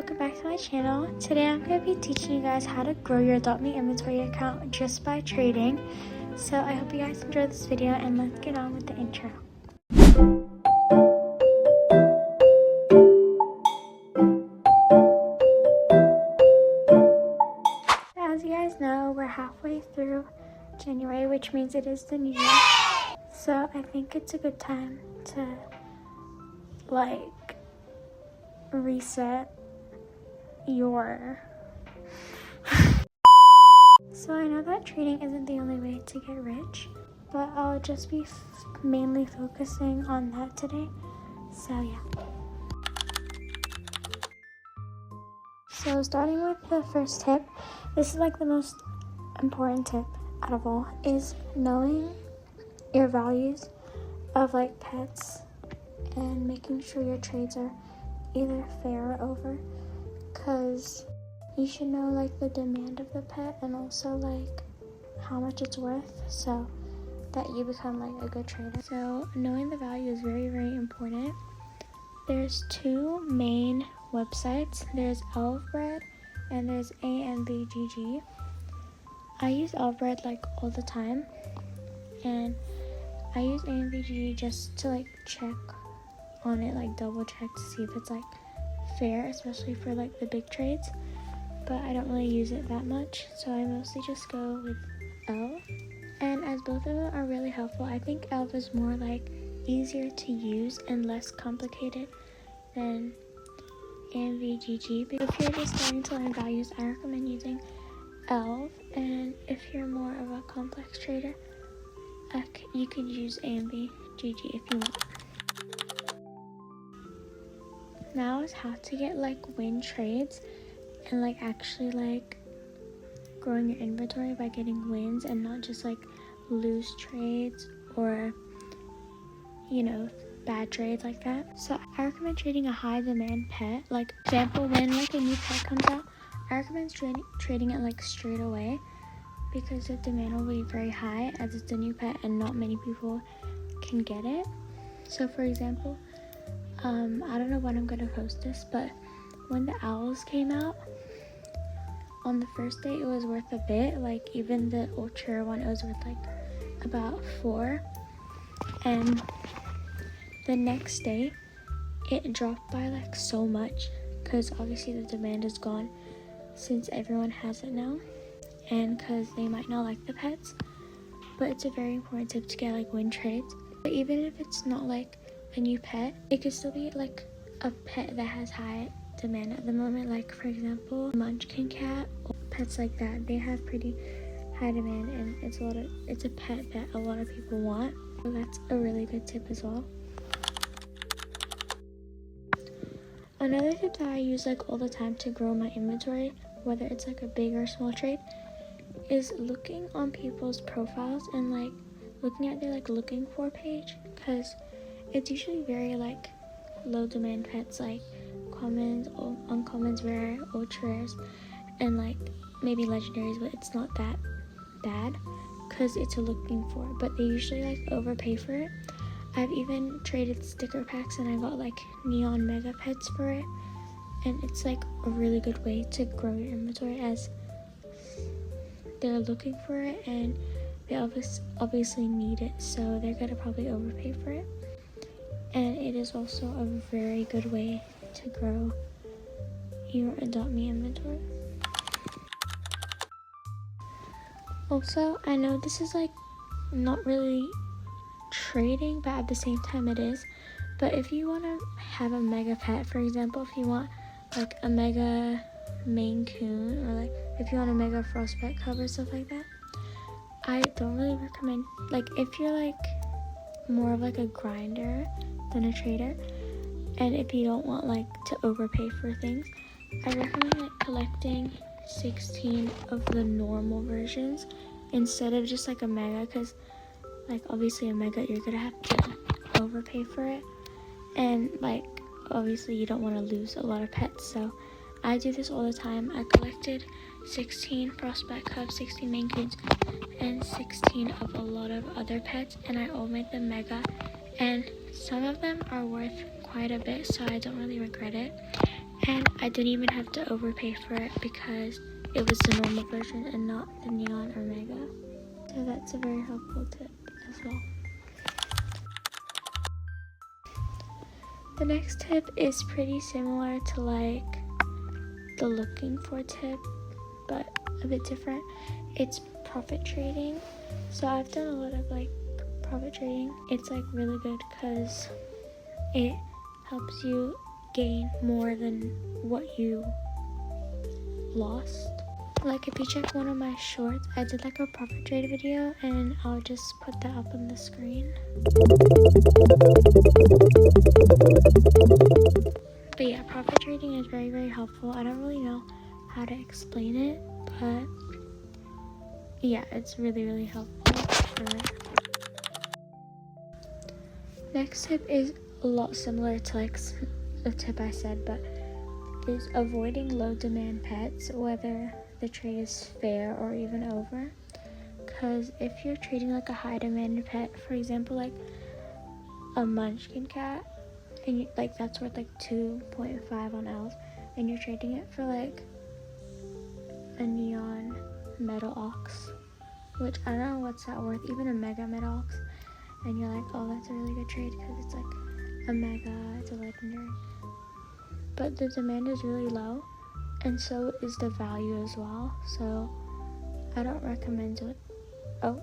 welcome back to my channel. Today I'm going to be teaching you guys how to grow your Adopt Me inventory account just by trading. So I hope you guys enjoy this video and let's get on with the intro. As you guys know, we're halfway through January, which means it is the new year. So I think it's a good time to reset your So I know that trading isn't the only way to get rich, but I'll just be mainly focusing on that today. So yeah. So starting with the first tip, this is like the most important tip out of all, is knowing your values of like pets and making sure your trades are either fair or over, because you should know like the demand of the pet and also like how much it's worth, so that you become like a good trader. So knowing the value is very, very important. There's two main websites. There's Elfbred and there's AMVGG. I use Elfbred like all the time, and I use AMVGG just to like check on it, like double check to see if it's like fair, especially for like the big trades, but I don't really use it that much, so I mostly just go with Elf. And as both of them are really helpful, I think Elf is more like easier to use and less complicated than AMVGG. But if you're just starting to learn values, I recommend using Elf, and if you're more of a complex trader, you could use AMVGG if you want. Now is how to get like win trades and like actually like growing your inventory by getting wins and not just like lose trades or, you know, bad trades like that. So I recommend trading a high demand pet. Like example, when like a new pet comes out, I recommend trading it like straight away, because the demand will be very high as it's a new pet and not many people can get it. So for example, I don't know when I'm gonna post this, but when the owls came out, on the first day it was worth a bit. Like even the ultra one, it was worth like about 4, and the next day it dropped by like so much, because obviously the demand is gone since everyone has it now, and because they might not like the pets. But it's a very important tip to get like win trades. But even if it's not like a new pet, it could still be like a pet that has high demand at the moment. Like for example, Munchkin cat or pets like that, they have pretty high demand, and it's a pet that a lot of people want. So that's a really good tip as well. Another tip that I use like all the time to grow my inventory, whether it's like a big or small trade, is looking on people's profiles and like looking at their like looking for page, because it's usually very like low demand pets, like commons, uncommons, rare, ultra rares, and like maybe legendaries, but it's not that bad because it's a looking for, but they usually like overpay for it. I've even traded sticker packs and I got like neon mega pets for it, and it's like a really good way to grow your inventory as they're looking for it and they obviously need it, so they're gonna probably overpay for it. And it is also a very good way to grow your Adopt Me inventory. Also, I know this is like not really trading, but at the same time it is. But if you want to have a mega pet, for example, if you want like a mega Maine Coon, or like if you want a mega Frostbite cub or stuff like that, I don't really recommend, like if you're like more of like a grinder than a trader, and if you don't want like to overpay for things, I recommend like collecting 16 of the normal versions instead of just like a mega, because like obviously a mega you're gonna have to overpay for it, and like obviously you don't want to lose a lot of pets. So I do this all the time. I collected 16 Frostbite cubs, 16 Maine Coons, and 16 of a lot of other pets, and I all made them mega, and some of them are worth quite a bit, so I don't really regret it. And I didn't even have to overpay for it because it was the normal version and not the Neon or Mega. So that's a very helpful tip as well. The next tip is pretty similar to like the looking for tip, but a bit different. It's profit trading. So I've done a lot of like profit trading. It's like really good because it helps you gain more than what you lost. Like if you check one of my shorts, I did like a profit trade video and I'll just put that up on the screen. But yeah, profit trading is very, very helpful. I don't really know how to explain it, but yeah, it's really, really helpful for it. Next tip is a lot similar to like the tip I said, but is avoiding low demand pets, whether the trade is fair or even over. Because if you're trading like a high demand pet, for example like a munchkin cat, and like that's worth like 2.5 on elf, and you're trading it for like a neon metal ox, which I don't know what's that worth, even a mega metal ox, and you're like, oh, that's a really good trade because it's like a mega, it's a legendary, but the demand is really low and so is the value as well. So I don't recommend it. Oh,